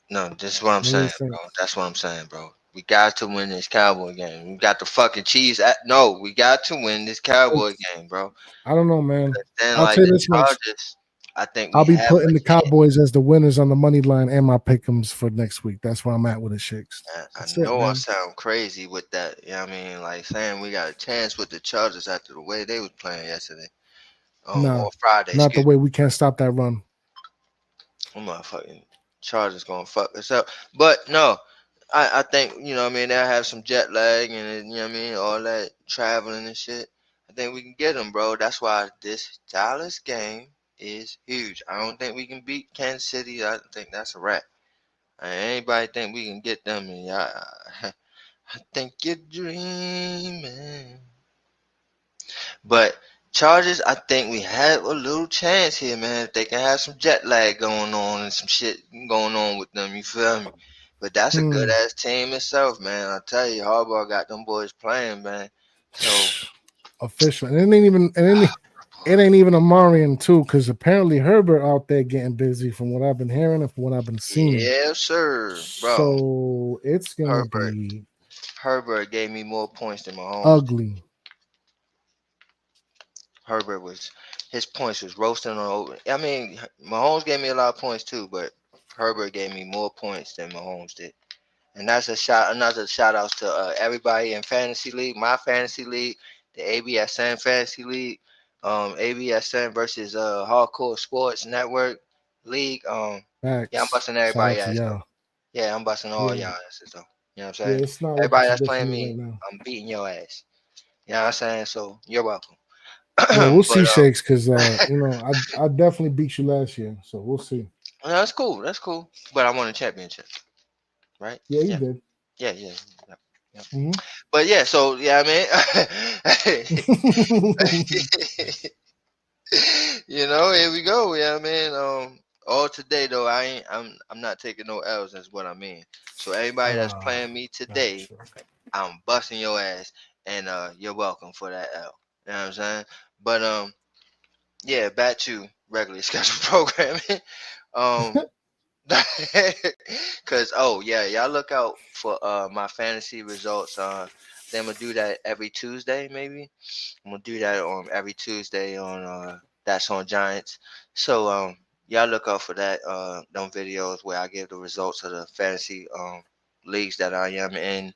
No, this is what I'm Maybe the saying, bro. Saints. That's what I'm saying, bro. We got to win this Cowboy game. We got the fucking Chiefs. No, we got to win this Cowboy game, bro. I don't know, man. Then I'll like tell you the this much. Chargers, I think we I'll be have putting a the chance. Cowboys as the winners on the money line and my pick'ems for next week. That's where I'm at with the Shakes. I That's it, know I man. sound crazy with that. You know what I mean? Like saying we got a chance with the Chargers after the way they was playing yesterday. Nah, Or Friday, not the excuse way we can't stop that run. me. Motherfucking Chargers gonna fuck us up. But no, I think, you know what I mean, they'll have some jet lag and, you know what I mean, all that traveling and shit. I think we can get them, bro. That's why this Dallas game is huge. I don't think we can beat Kansas City. I think that's a wrap. Anybody think we can get them? And I think you're dreaming. But Chargers, I think we have a little chance here, man. If they can have some jet lag going on and some shit going on with them, you feel me? But that's a good ass team itself, man. I tell you, Harbaugh got them boys playing, man. So Official. And it ain't even it ain't even a Marion too, because apparently Herbert out there getting busy from what I've been hearing and from what I've been seeing. yeah, sir, bro. So it's gonna Herbert, be Herbert gave me more points than Mahomes did. ugly. Herbert was his points was roasting on over. I mean, Mahomes gave me a lot of points too, but Herbert gave me more points than Mahomes did. And that's another shout out to everybody in fantasy league, my fantasy league, the ABSN fantasy league, ABSN versus Hardcore Sports Network league. Yeah, I'm Facts. busting Shout out everybody to ass though. y'all. Yeah, I'm busting all Yeah. y'all asses though. You know what I'm Yeah, saying? it's not looking Everybody too that's good for playing me right me, now. I'm beating your ass. You know what I'm saying? So you're welcome. Well, we'll see, But Shakes, because I definitely beat you last year. So we'll see. no, that's cool. That's cool. But I won a championship, right? Yeah, you Yeah, did. yeah, yeah. Yep, yep. Mm-hmm. But yeah, so yeah, I mean, you know, here we go. Yeah, man. All today though, I'm not taking no L's. That's what I mean. So everybody that's playing me today, Gotcha. I'm busting your ass, and you're welcome for that L. You know what I'm saying? But yeah, back to regularly scheduled programming. Um, Cause yeah, y'all look out for my fantasy results. Then I'm gonna do that every Tuesday, maybe. I'm gonna do that on every Tuesday on That's on Giants. So y'all look out for that them videos where I give the results of the fantasy leagues that I am in,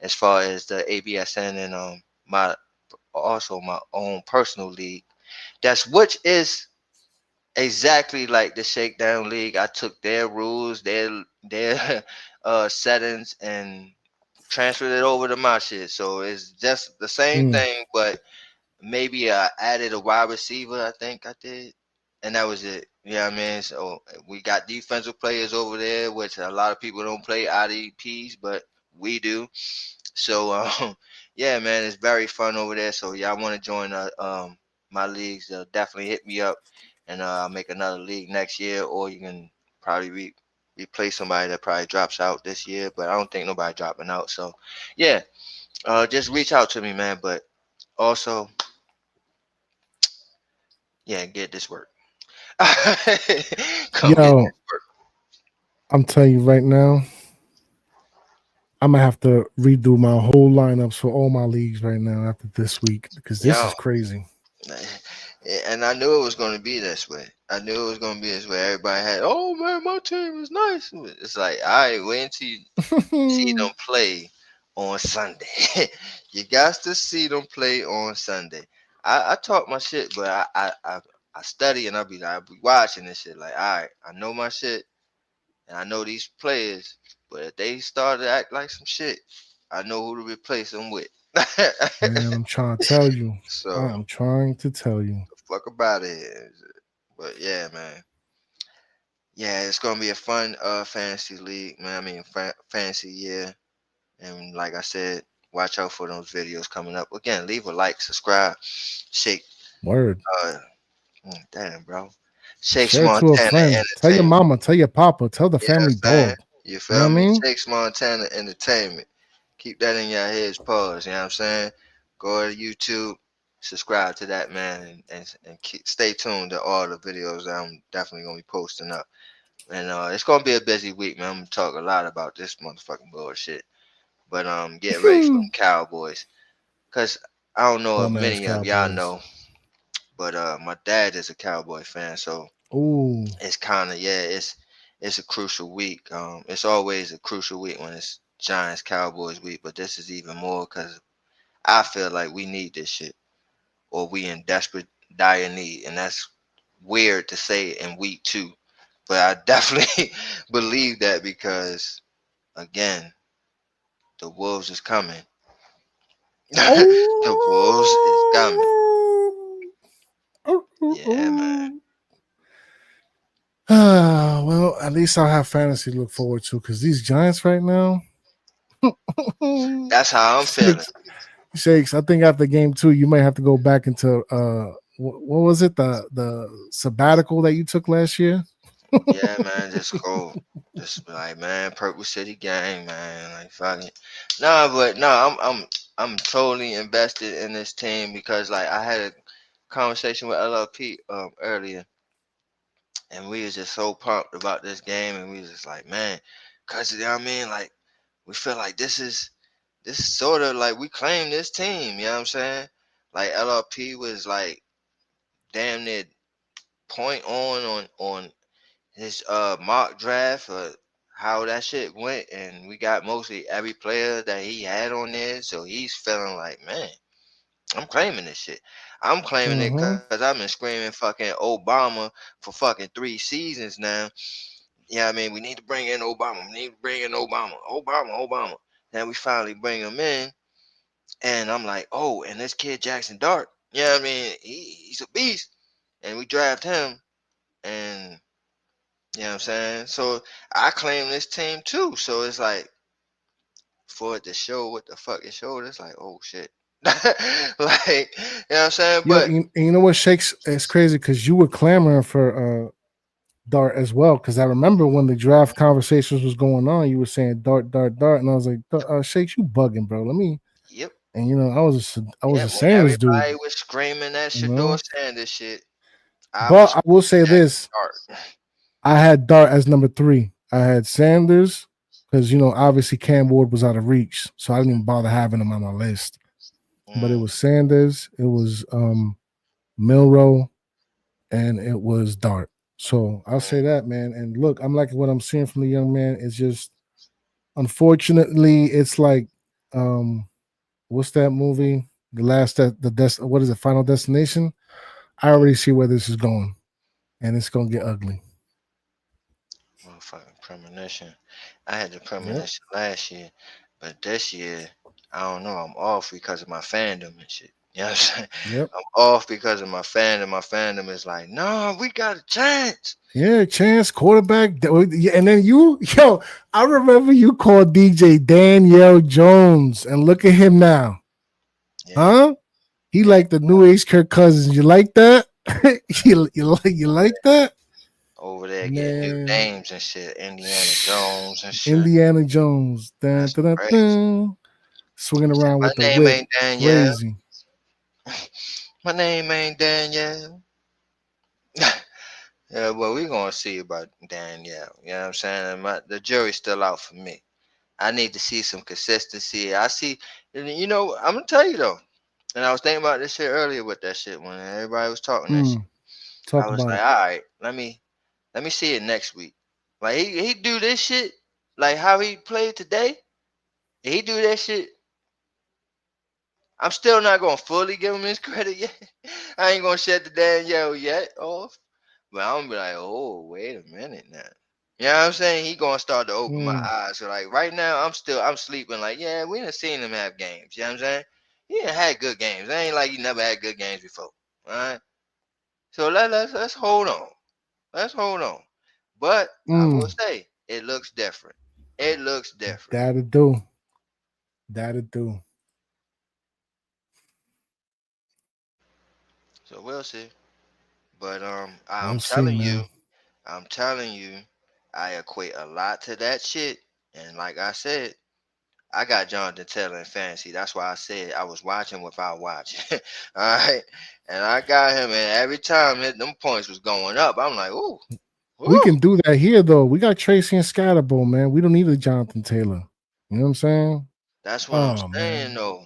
as far as the ABSN and my also my own personal league. That's which is exactly like the Shakedown League. I took their rules, their settings, and transferred it over to my shit. So it's just the same Mm. thing, but maybe I added a wide receiver. I think I did, and that was it. You know what I mean? So we got defensive players over there, which a lot of people don't play IDPs, but we do. So yeah, man, it's very fun over there. So y'all want to join my leagues? Definitely hit me up, and I'll make another league next year, or you can probably replace somebody that probably drops out this year. But I don't think nobody dropping out. So yeah, just reach out to me, man. But also, yeah, get this work. Come get Yo, this work. I'm telling you right now, I'm gonna have to redo my whole lineups for all my leagues right now after this week because this Yo, is crazy. and I knew it was going to be this way. I knew it was going to be this way. Everybody had, oh man, my team is nice. It's like, all right, wait until you see them play on Sunday. You got to see them play on Sunday. I talk my shit, but I study and I be watching this shit. Like, all right, I know my shit and I know these players, but if they start to act like some shit, I know who to replace them with. Man, I'm trying to tell you. I So am trying to tell you. fuck about it. But yeah, man. Yeah, it's gonna be a fun fantasy league, man. I mean, fantasy year, and like I said, watch out for those videos coming up. Again, leave a like, subscribe, shake. Word. Uh, damn, bro, Shakes Share it to a Montana friend. Tell your Entertainment. mama. Tell your papa. Tell the You know family what I'm saying? dog. You You know feel what I me? mean? Shakes Montana Entertainment. Keep that in your heads, pause. You know what I'm saying? Go to YouTube, subscribe to that man, and stay tuned to all the videos that I'm definitely gonna be posting up. And it's gonna be a busy week, man. I'm gonna talk a lot about this motherfucking bullshit. But getting ready for them Cowboys. Cause I don't know if Bum ass many of y'all Cowboys. know, but my dad is a Cowboy fan, so Ooh. it's kinda yeah, it's a crucial week. It's always a crucial week when it's Giants Cowboys week, but this is even more because I feel like we need this shit. Or we in desperate dire need. And that's weird to say in week 2. But I definitely believe that because again, the Wolves is coming. The Wolves is coming. Oh. Yeah, man. Well, at least I'll have fantasy to look forward to because these Giants right now. That's how I'm feeling. Shakes, I think after game 2, you might have to go back into what was it, the sabbatical that you took last year? Yeah, man. Just go. Just be like, man, Purple City gang, man. Like fucking. Nah, but no, I'm totally invested in this team because like I had a conversation with LLP earlier, and we was just so pumped about this game, and we was just like, man, cause you know what I mean, like we feel like this is sort of like we claim this team, you know what I'm saying? Like LRP was like damn near point on his mock draft or how that shit went, and we got mostly every player that he had on there, so he's feeling like, man, I'm claiming this shit. I'm claiming it Mm-hmm. because I've been screaming fucking Obama for fucking 3 seasons now. Yeah, I mean, we need to bring in Obama. We need to bring in Obama. Obama. Then we finally bring him in, and I'm like, oh, and this kid Jackson Dart. Yeah, I mean, he's a beast, and we draft him, and you know what I'm saying. So I claim this team too. So it's like for it to show what the fuck it showed, it's like, oh shit. Like, you know what I'm saying? Yo, But you know what, Shakes? It's crazy because you were clamoring for Dart as well. Because I remember when the draft conversations was going on, you were saying Dart, Dart, Dart, and I was like, Shakes, you bugging, bro. Let me. yep, And you know, I was yep. a When Sanders dude. everybody was screaming that You Shador know, Sanders shit, I but was I will say Jackson this: Dart. I had Dart as number 3. I had Sanders because you know, obviously Cam Ward was out of reach, so I didn't even bother having him on my list. But it Mm, was Sanders, it was Milrow, and it was Dart. So I'll say mm. that, man. And look, I'm liking what I'm seeing from the young man. It's just unfortunately, it's like what's that movie? The last what is it, Final Destination? I already see where this is going. And it's gonna get ugly. Motherfucking premonition. I had the Yep. premonition last year, but this year, I don't know. I'm off because of my fandom and shit. You know what I'm saying? Yep. I'm off because of my fandom. My fandom is like, no, we got a chance. Yeah, chance quarterback. And then I remember you called DJ Danielle Jones, and look at him now. Yeah. Huh? He like the new age Kirk Cousins. You like that? you like that? Over there getting new Man. names and shit. Indiana Jones and shit. Indiana Jones. Dun, That's dun, dun, crazy. dun. Swinging around My with the name whip. ain't Danielle. Crazy. My name ain't Danielle. Yeah, well, we're going to see about Danielle. You know what I'm saying? The jury's still out for me. I need to see some consistency. I see, you know, I'm going to tell you though. And I was thinking about this shit earlier with that shit when everybody was talking that shit. Talk I was about like, it. all right, let me see it next week. Like he do this shit, like how he played today. He do that shit. I'm still not gonna fully give him his credit yet. I ain't gonna shut the Danielle yet off. But I'm gonna be like, oh, wait a minute now. You know what I'm saying? He gonna start to open my eyes. So like right now, I'm sleeping. Like, yeah, we done seen him have games. You know what I'm saying? He done had good games. It ain't like he never had good games before. All right. So let's hold on. Let's hold on. But I will say, it looks different. It looks different. That'll do. That'll do. So we'll see. But We'll I'm see, telling you, I equate a lot to that shit. And like I said, I got Jonathan Taylor in fantasy. That's why I said I was watching without watching. All right. And I got him, and every time them points was going up, I'm like, ooh. We can do that here, though. We got Tracy and Scatterbo, man. We don't need a Jonathan Taylor. You know what I'm saying? That's what I'm saying, though.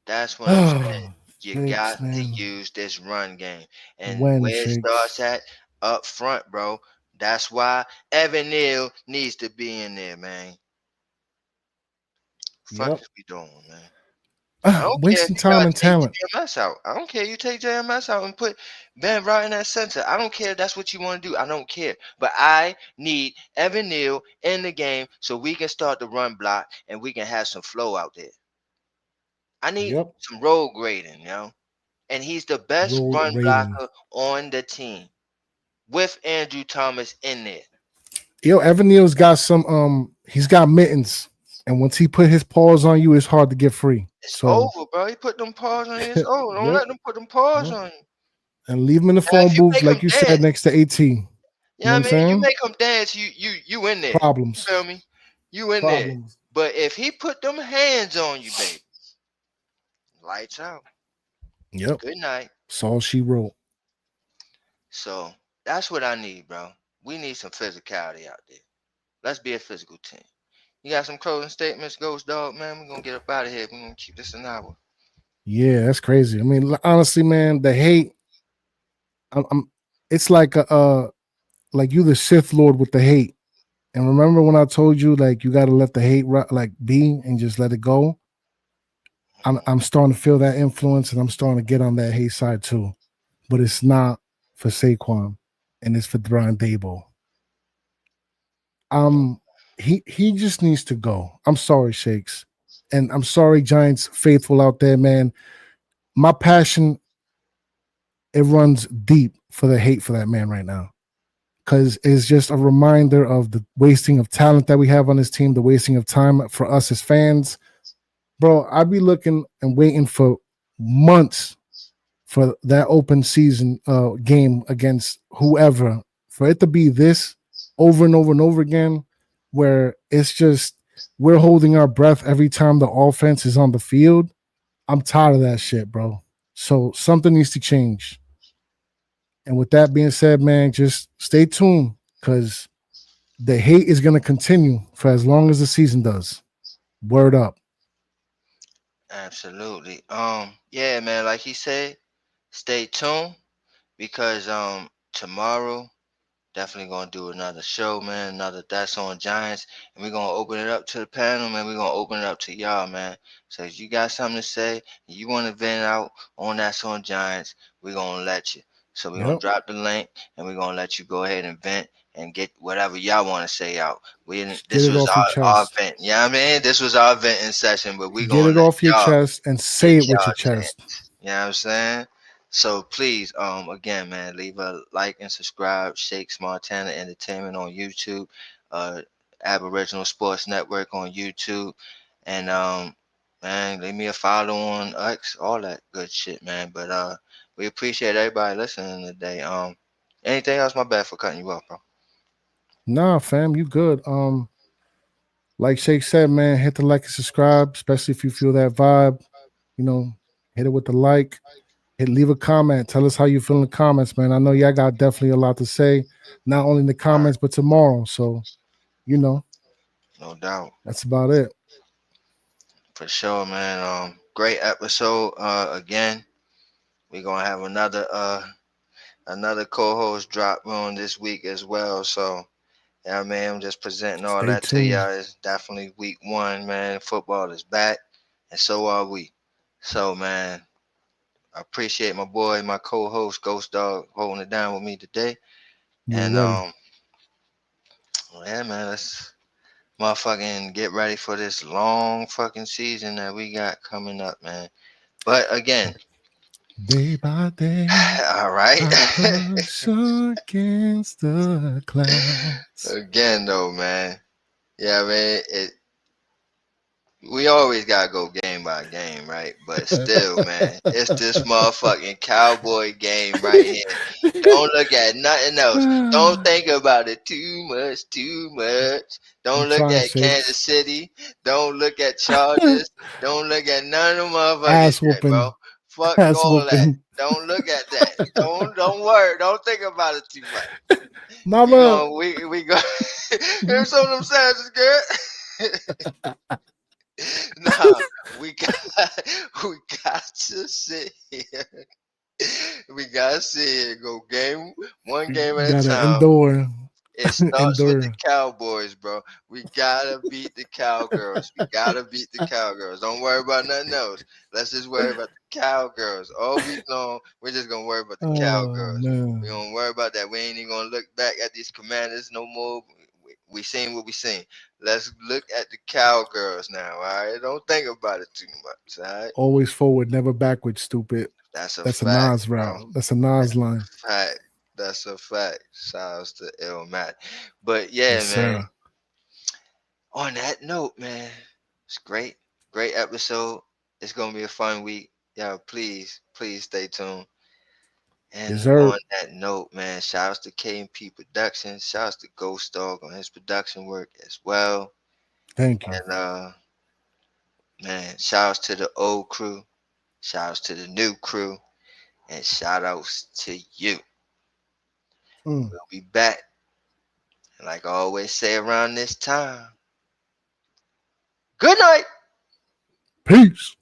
That's what I'm saying. You got to use this run game. And where it starts at, up front, bro. That's why Evan Neal needs to be in there, man. Fuck is we doing, man? I don't care if Wasting you time gotta and take talent. JMS out. I don't care. You take JMS out and put Ben right in that center. I don't care if that's what you want to do. I don't care. But I need Evan Neal in the game so we can start the run block and we can have some flow out there. I need some road grading, you know. And he's the best run blocker on the team with Andrew Thomas in there. Yo, Evan Neal's got some he's got mittens. And once he put his paws on you, it's hard to get free. It's over, bro. He put them paws on you. It's over. Don't let them put them paws on you. And leave him in the phone booth, like you said, next to AT. You know what I mean? You make him dance, you in there. Problems. You feel me? You in there. But if he put them hands on you, baby, lights out. Yep. Good night. That's all she wrote. So that's what I need, bro. We need some physicality out there. Let's be a physical team. You got some closing statements, GhostDog, man? We're gonna get up out of here. We're gonna keep this an hour. Yeah, that's crazy. I mean, honestly, man, the hate. It's like like you the Sith Lord with the hate. And remember when I told you like you got to let the hate like be and just let it go. I'm starting to feel that influence, and I'm starting to get on that hate side too. But it's not for Saquon, and it's for Brian Daboll. He just needs to go. I'm sorry, Shakes. And I'm sorry, Giants faithful out there, man. My passion, it runs deep for the hate for that man right now. Because it's just a reminder of the wasting of talent that we have on this team, the wasting of time for us as fans. Bro, I'd be looking and waiting for months for that open season game against whoever, for it to be this over and over and over again, where it's just we're holding our breath every time the offense is on the field. I'm tired of that shit, bro. So something needs to change. And with that being said, man, just stay tuned because the hate is going to continue for as long as the season does. Word up. Absolutely. Yeah, man, like he said, stay tuned because tomorrow definitely gonna do another show, man, another That's on Giants, and we're gonna open it up to the panel, man. We're gonna open it up to y'all, man. So if you got something to say, you want to vent out on That's on Giants, we're gonna let you. So we're gonna drop the link and we're gonna let you go ahead and vent and get whatever y'all want to say out. This was our vent. Yeah, I mean, this was our venting session, but we get gonna it off your chest and say it with your chest. You You know what I'm saying? So please, again, man, leave a like and subscribe. Shakes Montana Entertainment on YouTube, Aboriginal Sports Network on YouTube, and man, leave me a follow on X, all that good shit, man. But we appreciate everybody listening today. Anything else? My bad for cutting you off, bro. Nah, fam, you good. Like Shake said, man, hit the like and subscribe, especially if you feel that vibe. You know, hit it with the like. Leave a comment. Tell us how you feel in the comments, man. I know y'all got definitely a lot to say, not only in the All right, comments but tomorrow. So, you know, no doubt. that's about it. For sure, man. Great episode. Again, we're gonna have another co-host drop on this week as well. So yeah, man, I'm just presenting all Stay that to tuned. y'all. It's definitely week 1, man. Football is back, and so are we. So, man, I appreciate my boy, my co-host GhostDog, holding it down with me today. You And ready? yeah, man, let's motherfucking get ready for this long fucking season that we got coming up, man. But again, Day by day, all right. I push against the clouds. Again, though, man. Yeah, man. We always gotta go game by game, right? But still, man, it's this motherfucking Cowboy game right here. Don't look at nothing else. Don't think about it too much, too much. I'm Don't look trying, at Shakes. Kansas City. Don't look at Chargers. Don't look at none of the motherfucking Ass shit, bro. whooping. Fuck Ass all that. whooping. Don't look at that. Don't worry. Don't think about it too much. You Mama. know, we go. Here's some of them sounds good. Nah, we got we got to sit here. We gotta sit here, go one game at a Gotta time. endure. It starts with the Endure. Cowboys, bro. We gotta beat the Cowgirls. We gotta beat the Cowgirls. Don't worry about nothing else. Let's just worry about the Cowgirls all week long. We're just gonna worry about the Oh Cowgirls. We man. don't worry about that. We ain't even gonna look back at these Commanders no more. We seen what we seen. Let's look at the Cowgirls now. All right, don't think about it too much. All right, Always forward, never backward, stupid. that's a That's a fact, Nas bro. route. That's a Nas line. Fact. That's a fact. Shout outs to Illmatic. But yeah, Yes, man. sir. On that note, man, it's great. Great episode. It's gonna be a fun week. Y'all, please stay tuned. Yes, And sir. on that note, man, shout outs to K&P Productions. Shout outs to GhostDog on his production work as well. Thank you. And man, shout outs to the old crew. Shout outs to the new crew. And shout outs to you. Mm. We'll be back. And like I always say around this time. Good night. Peace.